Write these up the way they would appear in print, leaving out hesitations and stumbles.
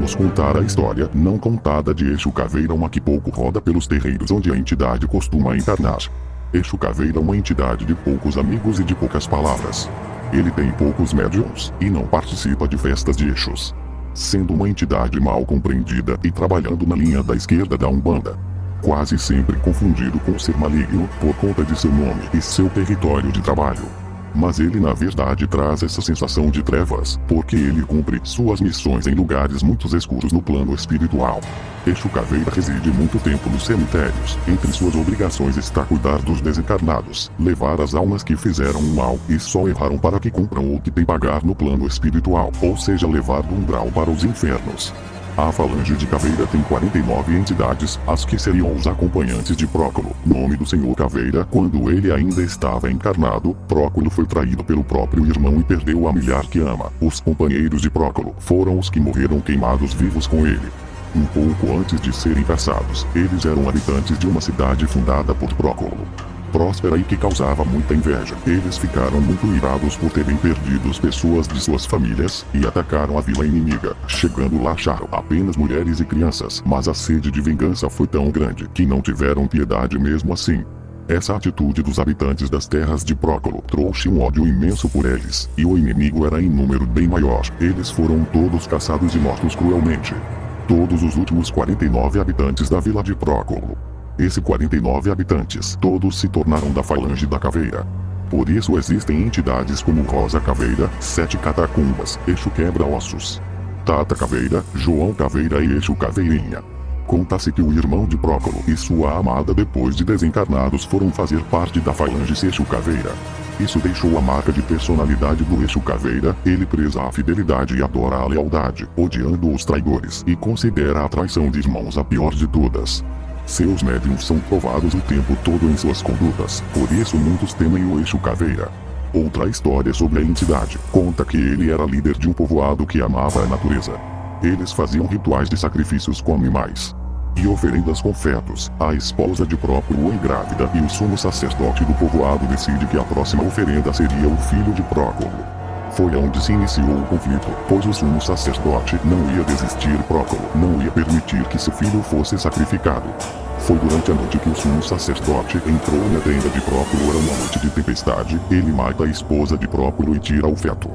vamos contar a história não contada de Exu Caveira, uma que pouco roda pelos terreiros onde a entidade costuma encarnar. Exu Caveira é uma entidade de poucos amigos e de poucas palavras. Ele tem poucos médiums e não participa de festas de Exus, sendo uma entidade mal compreendida e trabalhando na linha da esquerda da Umbanda. Quase sempre confundido com ser maligno por conta de seu nome e seu território de trabalho. Mas ele na verdade traz essa sensação de trevas, porque ele cumpre suas missões em lugares muito escuros no plano espiritual. Exu Caveira reside muito tempo nos cemitérios. Entre suas obrigações está cuidar dos desencarnados, levar as almas que fizeram o mal e só erraram para que cumpram o que tem pagar no plano espiritual, ou seja, levar do umbral para os infernos. A Falange de Caveira tem 49 entidades, as que seriam os acompanhantes de Próculo. Nome do Senhor Caveira: quando ele ainda estava encarnado, Próculo foi traído pelo próprio irmão e perdeu a mulher que ama. Os companheiros de Próculo foram os que morreram queimados vivos com ele. Um pouco antes de serem caçados, eles eram habitantes de uma cidade fundada por Próculo, próspera e que causava muita inveja. Eles ficaram muito irados por terem perdido as pessoas de suas famílias e atacaram a vila inimiga. Chegando lá, acharam apenas mulheres e crianças, mas a sede de vingança foi tão grande que não tiveram piedade mesmo assim. Essa atitude dos habitantes das terras de Próculo trouxe um ódio imenso por eles, e o inimigo era em número bem maior. Eles foram todos caçados e mortos cruelmente. Todos os últimos 49 habitantes da vila de Próculo. Esses 49 habitantes, todos se tornaram da Falange da Caveira. Por isso existem entidades como Rosa Caveira, Sete Catacumbas, Exu Quebra-Ossos, Tata Caveira, João Caveira e Exu Caveirinha. Conta-se que o irmão de Próculo e sua amada, depois de desencarnados, foram fazer parte da Falange Exu Caveira. Isso deixou a marca de personalidade do Exu Caveira. Ele preza a fidelidade e adora a lealdade, odiando os traidores, e considera a traição de irmãos a pior de todas. Seus médiums são provados o tempo todo em suas condutas, por isso muitos temem o Exu Caveira. Outra história sobre a entidade conta que ele era líder de um povoado que amava a natureza. Eles faziam rituais de sacrifícios com animais e oferendas com fetos. A esposa de Próculo é grávida e o sumo sacerdote do povoado decide que a próxima oferenda seria o filho de Próculo. Foi onde se iniciou o conflito, pois o sumo sacerdote não ia desistir. Próculo não ia permitir que seu filho fosse sacrificado. Foi durante a noite que o sumo sacerdote entrou na tenda de Próculo. Era uma noite de tempestade. Ele mata a esposa de Próculo e tira o feto,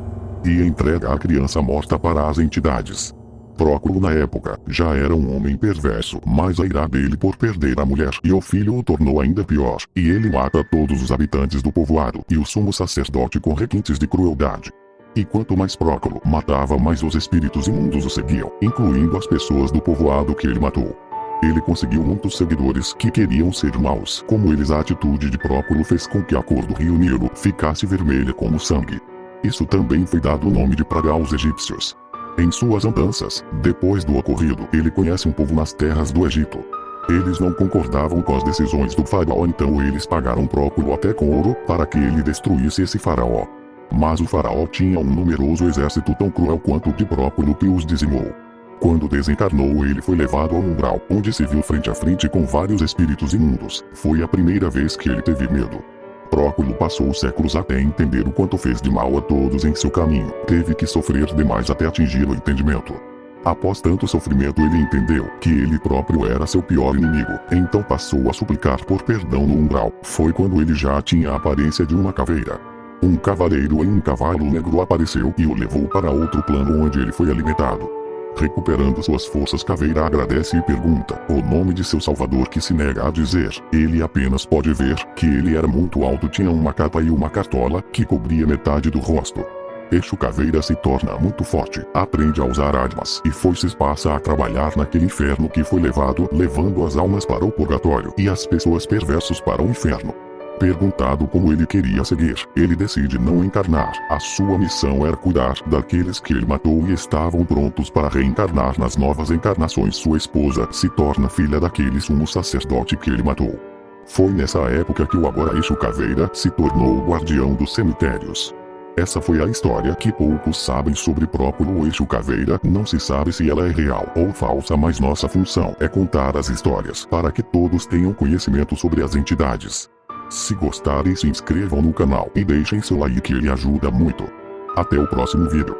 e entrega a criança morta para as entidades. Próculo na época já era um homem perverso, mas a ira dele por perder a mulher e o filho o tornou ainda pior, e ele mata todos os habitantes do povoado e o sumo sacerdote com requintes de crueldade. E quanto mais Próculo matava, mais os espíritos imundos o seguiam, incluindo as pessoas do povoado que ele matou. Ele conseguiu muitos seguidores que queriam ser maus como eles. A atitude de Próculo fez com que a cor do rio Nilo ficasse vermelha como sangue. Isso também foi dado o nome de praga aos egípcios. Em suas andanças, depois do ocorrido, ele conhece um povo nas terras do Egito. Eles não concordavam com as decisões do faraó, então eles pagaram Próculo até com ouro para que ele destruísse esse faraó. Mas o faraó tinha um numeroso exército tão cruel quanto o de Próculo, que os dizimou. Quando desencarnou, ele foi levado ao umbral, onde se viu frente a frente com vários espíritos imundos. Foi a primeira vez que ele teve medo. Próculo passou séculos até entender o quanto fez de mal a todos em seu caminho. Teve que sofrer demais até atingir o entendimento. Após tanto sofrimento, ele entendeu que ele próprio era seu pior inimigo. Então passou a suplicar por perdão no umbral. Foi quando ele já tinha a aparência de uma caveira. Um cavaleiro em um cavalo negro apareceu e o levou para outro plano, onde ele foi alimentado. Recuperando suas forças, Caveira agradece e pergunta o nome de seu salvador, que se nega a dizer. Ele apenas pode ver que ele era muito alto, tinha uma capa e uma cartola que cobria metade do rosto. Exu Caveira se torna muito forte, aprende a usar armas e passa a trabalhar naquele inferno que foi levado, levando as almas para o purgatório e as pessoas perversas para o inferno. Perguntado como ele queria seguir, ele decide não encarnar. A sua missão era cuidar daqueles que ele matou e estavam prontos para reencarnar nas novas encarnações. Sua esposa se torna filha daquele sumo sacerdote que ele matou. Foi nessa época que o agora Exu Caveira se tornou o guardião dos cemitérios. Essa foi a história que poucos sabem sobre Próculo. Exu Caveira não se sabe se ela é real ou falsa, mas nossa função é contar as histórias para que todos tenham conhecimento sobre as entidades. Se gostarem, se inscrevam no canal e deixem seu like, ele ajuda muito. Até o próximo vídeo.